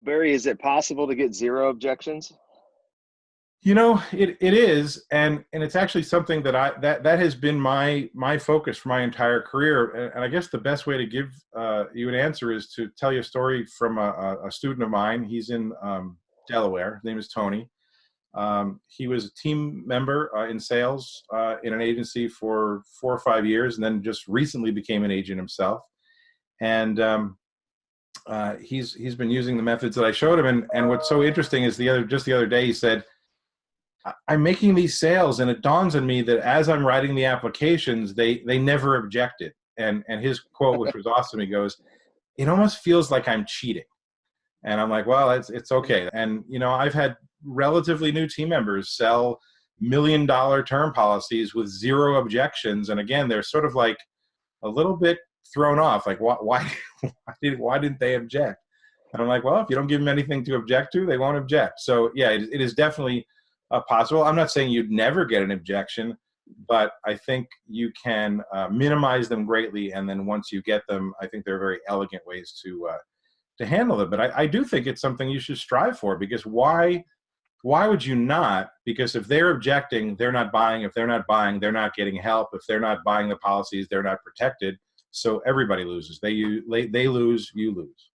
Barry, is it possible to get zero objections? It is, and it's actually something that has been my focus for my entire career. And I guess the best way to give you an answer is to tell you a story from a student of mine. He's in Delaware. His name is Tony. He was a team member in sales in an agency for 4 or 5 years, and then just recently became an agent himself. And he's been using the methods that I showed him. And what's so interesting is the other day he said, I'm making these sales, and it dawns on me that as I'm writing the applications, they never objected. And his quote, which was awesome, he goes, "It almost feels like I'm cheating." And I'm like, well, it's okay. And I've had relatively new team members sell $1 million term policies with zero objections, and again, they're sort of like a little bit thrown off, like why didn't they object? And I'm like, well, if you don't give them anything to object to, they won't object. So yeah, it is definitely possible. I'm not saying you'd never get an objection, but I think you can minimize them greatly. And then once you get them, I think there are very elegant ways to handle it. But I do think it's something you should strive for, because why would you not? Because if they're objecting, they're not buying. If they're not buying, they're not getting help. If they're not buying the policies, they're not protected. So everybody loses. They lose, you lose.